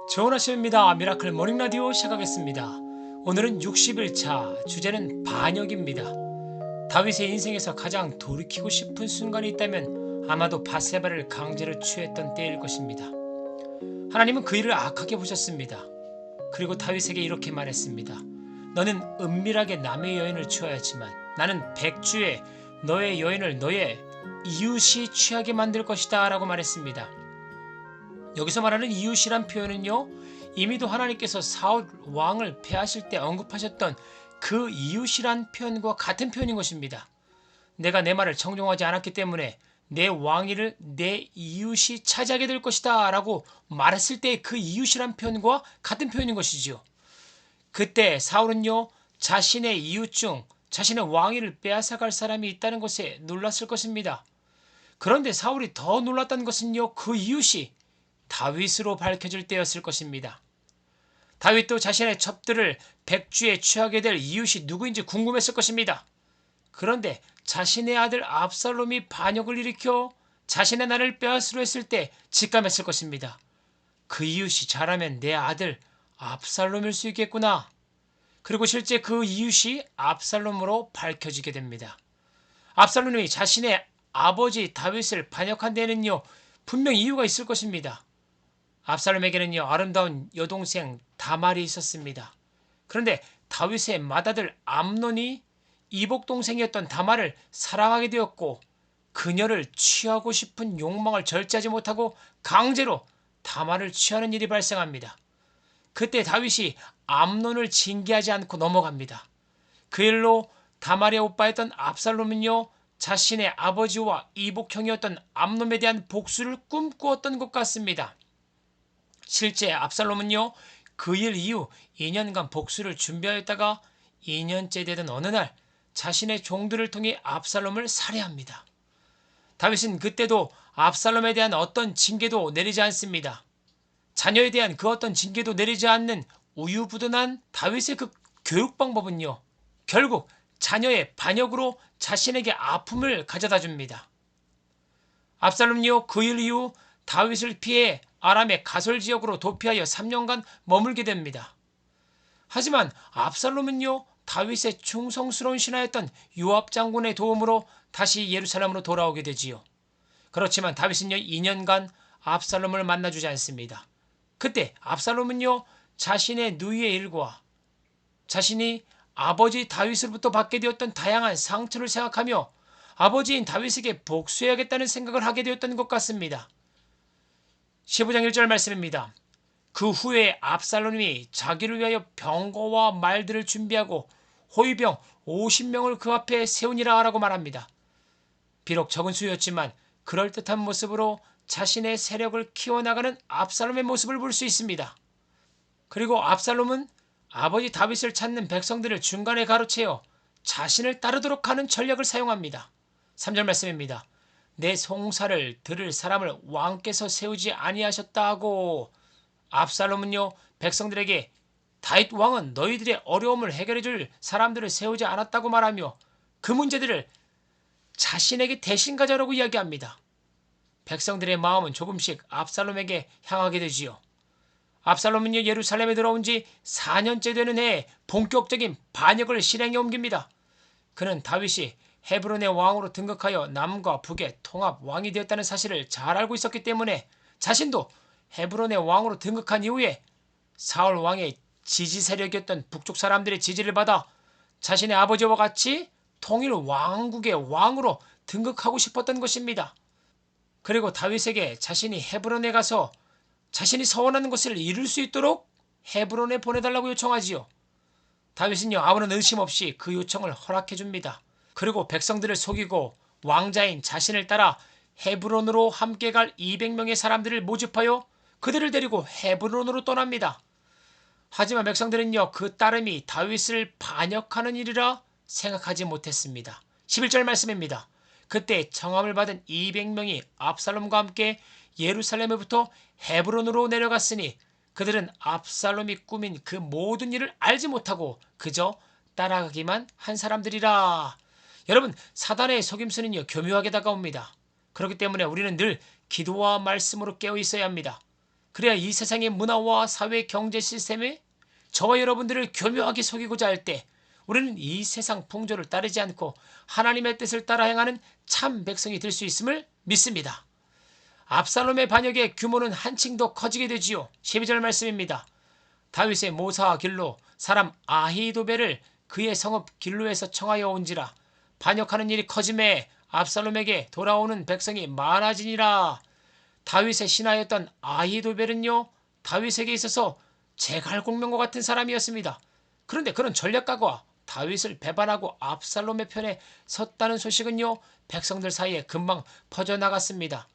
좋은 아침입니다. 미라클 모닝 라디오 시작하겠습니다. 오늘은 60일차, 주제는 반역입니다. 다윗의 인생에서 가장 돌이키고 싶은 순간이 있다면 아마도 밧세바를 강제로 취했던 때일 것입니다. 하나님은 그 일을 악하게 보셨습니다. 그리고 다윗에게 이렇게 말했습니다. 너는 은밀하게 남의 여인을 취하였지만 나는 백주에 너의 여인을 너의 이웃이 취하게 만들 것이다 라고 말했습니다. 여기서 말하는 이웃이란 표현은요, 이미도 하나님께서 사울 왕을 패하실 때 언급하셨던 그 이웃이란 표현과 같은 표현인 것입니다. 내가 내 말을 청종하지 않았기 때문에 내 왕위를 내 이웃이 차지하게 될 것이다 라고 말했을 때 그 이웃이란 표현과 같은 표현인 것이지요. 그때 사울은요, 자신의 이웃 중 자신의 왕위를 빼앗아갈 사람이 있다는 것에 놀랐을 것입니다. 그런데 사울이 더 놀랐던 것은요, 그 이웃이 다윗으로 밝혀질 때였을 것입니다. 다윗도 자신의 첩들을 백주에 취하게 될 이웃이 누구인지 궁금했을 것입니다. 그런데 자신의 아들 압살롬이 반역을 일으켜 자신의 나라를 빼앗으려 했을 때 직감했을 것입니다. 그 이웃이 잘하면 내 아들 압살롬일 수 있겠구나. 그리고 실제 그 이웃이 압살롬으로 밝혀지게 됩니다. 압살롬이 자신의 아버지 다윗을 반역한 데는요, 분명 이유가 있을 것입니다. 압살롬에게는요, 아름다운 여동생 다말이 있었습니다. 그런데 다윗의 맏아들 암논이 이복 동생이었던 다말을 사랑하게 되었고 그녀를 취하고 싶은 욕망을 절제하지 못하고 강제로 다말을 취하는 일이 발생합니다. 그때 다윗이 암논을 징계하지 않고 넘어갑니다. 그 일로 다말의 오빠였던 압살롬은요, 자신의 아버지와 이복형이었던 암논에 대한 복수를 꿈꾸었던 것 같습니다. 실제 압살롬은요, 그 일 이후 2년간 복수를 준비하였다가 2년째 되던 어느 날 자신의 종들을 통해 압살롬을 살해합니다. 다윗은 그때도 압살롬에 대한 어떤 징계도 내리지 않습니다. 자녀에 대한 그 어떤 징계도 내리지 않는 우유부단한 다윗의 그 교육 방법은요, 결국 자녀의 반역으로 자신에게 아픔을 가져다 줍니다. 압살롬이요, 그 일 이후 다윗을 피해 아람의 가솔 지역으로 도피하여 3년간 머물게 됩니다. 하지만 압살롬은요, 다윗의 충성스러운 신하였던 요압 장군의 도움으로 다시 예루살렘으로 돌아오게 되지요. 그렇지만 다윗은요, 2년간 압살롬을 만나주지 않습니다. 그때 압살롬은요, 자신의 누이의 일과 자신이 아버지 다윗으로부터 받게 되었던 다양한 상처를 생각하며 아버지인 다윗에게 복수해야겠다는 생각을 하게 되었던 것 같습니다. 15장 1절 말씀입니다. 그 후에 압살롬이 자기를 위하여 병거와 말들을 준비하고 호위병 50명을 그 앞에 세우니라 라고 말합니다. 비록 적은 수였지만 그럴듯한 모습으로 자신의 세력을 키워나가는 압살롬의 모습을 볼 수 있습니다. 그리고 압살롬은 아버지 다윗을 찾는 백성들을 중간에 가로채어 자신을 따르도록 하는 전략을 사용합니다. 3절 말씀입니다. 내 송사를 들을 사람을 왕께서 세우지 아니하셨다 하고, 압살롬은요, 백성들에게 다윗 왕은 너희들의 어려움을 해결해 줄 사람들을 세우지 않았다고 말하며 그 문제들을 자신에게 대신 가져라고 이야기합니다. 백성들의 마음은 조금씩 압살롬에게 향하게 되지요. 압살롬은요, 예루살렘에 들어온 지 4년째 되는 해에 본격적인 반역을 실행에 옮깁니다. 그는 다윗이 헤브론의 왕으로 등극하여 남과 북의 통합 왕이 되었다는 사실을 잘 알고 있었기 때문에 자신도 헤브론의 왕으로 등극한 이후에 사울 왕의 지지 세력이었던 북쪽 사람들의 지지를 받아 자신의 아버지와 같이 통일 왕국의 왕으로 등극하고 싶었던 것입니다. 그리고 다윗에게 자신이 헤브론에 가서 자신이 서원하는 것을 이룰 수 있도록 헤브론에 보내달라고 요청하지요. 다윗은요, 아무런 의심 없이 그 요청을 허락해 줍니다. 그리고 백성들을 속이고 왕자인 자신을 따라 헤브론으로 함께 갈 200명의 사람들을 모집하여 그들을 데리고 헤브론으로 떠납니다. 하지만 백성들은요, 그 따름이 다윗을 반역하는 일이라 생각하지 못했습니다. 11절 말씀입니다. 그때 청함을 받은 200명이 압살롬과 함께 예루살렘에부터 헤브론으로 내려갔으니 그들은 압살롬이 꾸민 그 모든 일을 알지 못하고 그저 따라가기만 한 사람들이라. 여러분, 사단의 속임수는요, 교묘하게 다가옵니다. 그렇기 때문에 우리는 늘 기도와 말씀으로 깨어 있어야 합니다. 그래야 이 세상의 문화와 사회 경제 시스템에 저와 여러분들을 교묘하게 속이고자 할 때 우리는 이 세상 풍조를 따르지 않고 하나님의 뜻을 따라 행하는 참 백성이 될 수 있음을 믿습니다. 압살롬의 반역의 규모는 한층 더 커지게 되지요. 12절 말씀입니다. 다윗의 모사 길로 사람 아히도벨을 그의 성읍 길로에서 청하여 온지라. 반역하는 일이 커짐에 압살롬에게 돌아오는 백성이 많아지니라. 다윗의 신하였던 아히도벨은요, 다윗에게 있어서 제갈공명과 같은 사람이었습니다. 그런데 그런 전략가가 다윗을 배반하고 압살롬의 편에 섰다는 소식은요, 백성들 사이에 금방 퍼져나갔습니다.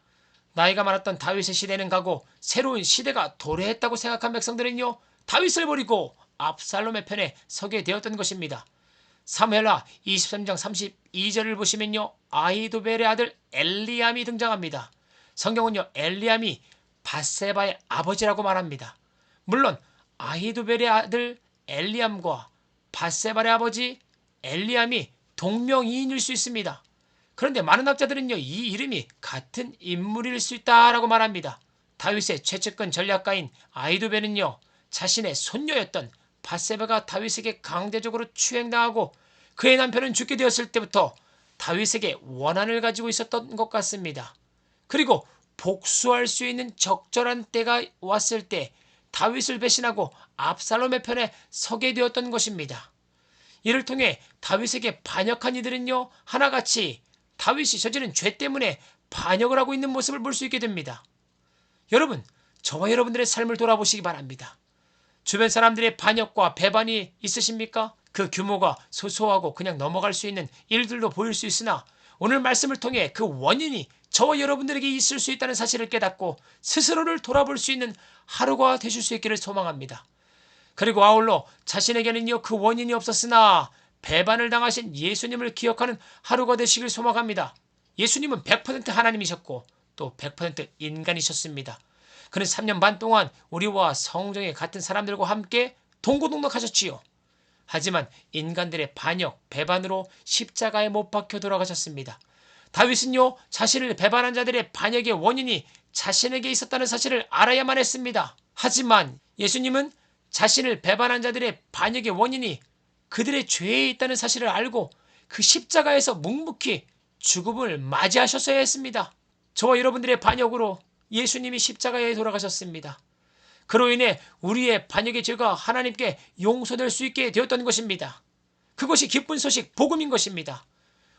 나이가 많았던 다윗의 시대는 가고 새로운 시대가 도래했다고 생각한 백성들은요, 다윗을 버리고 압살롬의 편에 서게 되었던 것입니다. 사무엘하 23장 32절을 보시면요, 아히도벨의 아들 엘리암이 등장합니다. 성경은요, 엘리암이 밧세바의 아버지라고 말합니다. 물론 아히도벨의 아들 엘리암과 밧세바의 아버지 엘리암이 동명이인일 수 있습니다. 그런데 많은 학자들은요, 이 이름이 같은 인물일 수 있다라고 말합니다. 다윗의 최측근 전략가인 아히도벨은요, 자신의 손녀였던 밧세바가 다윗에게 강제적으로 추행당하고 그의 남편은 죽게 되었을 때부터 다윗에게 원한을 가지고 있었던 것 같습니다. 그리고 복수할 수 있는 적절한 때가 왔을 때 다윗을 배신하고 압살롬의 편에 서게 되었던 것입니다. 이를 통해 다윗에게 반역한 이들은요, 하나같이 다윗이 저지른 죄 때문에 반역을 하고 있는 모습을 볼 수 있게 됩니다. 여러분, 저와 여러분들의 삶을 돌아보시기 바랍니다. 주변 사람들의 반역과 배반이 있으십니까? 그 규모가 소소하고 그냥 넘어갈 수 있는 일들도 보일 수 있으나 오늘 말씀을 통해 그 원인이 저와 여러분들에게 있을 수 있다는 사실을 깨닫고 스스로를 돌아볼 수 있는 하루가 되실 수 있기를 소망합니다. 그리고 아울러 자신에게는요, 그 원인이 없었으나 배반을 당하신 예수님을 기억하는 하루가 되시길 소망합니다. 예수님은 100% 하나님이셨고 또 100% 인간이셨습니다. 그는 3년 반 동안 우리와 성정의 같은 사람들과 함께 동고동락하셨지요. 하지만 인간들의 반역, 배반으로 십자가에 못 박혀 돌아가셨습니다. 다윗은요, 자신을 배반한 자들의 반역의 원인이 자신에게 있었다는 사실을 알아야만 했습니다. 하지만 예수님은 자신을 배반한 자들의 반역의 원인이 그들의 죄에 있다는 사실을 알고 그 십자가에서 묵묵히 죽음을 맞이하셨어야 했습니다. 저와 여러분들의 반역으로 예수님이 십자가에 돌아가셨습니다. 그로 인해 우리의 반역의 죄가 하나님께 용서될 수 있게 되었던 것입니다. 그것이 기쁜 소식, 복음인 것입니다.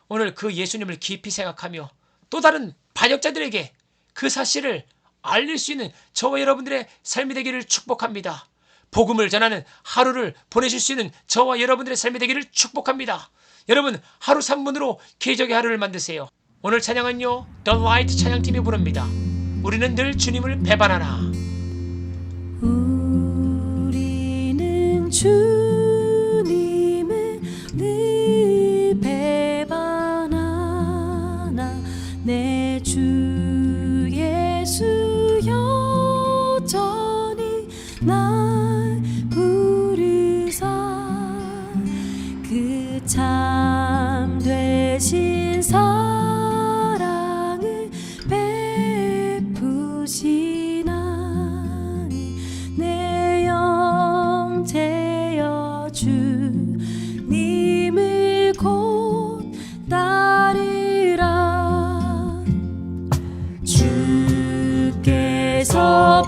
오늘 그 예수님을 깊이 생각하며 또 다른 반역자들에게 그 사실을 알릴 수 있는 저와 여러분들의 삶이 되기를 축복합니다. 복음을 전하는 하루를 보내실 수 있는 저와 여러분들의 삶이 되기를 축복합니다. 여러분, 하루 3분으로 기적의 하루를 만드세요. 오늘 찬양은요, The Light 찬양팀이 부릅니다. 우리는 늘 주님을 배반하나. 우리는 주님을 늘 배반하나. 내 주 예수 여전히 날 부르사 그 참 되신 사랑을 베푸시나니 내 영제여 주님을 곧 따르라. 주께서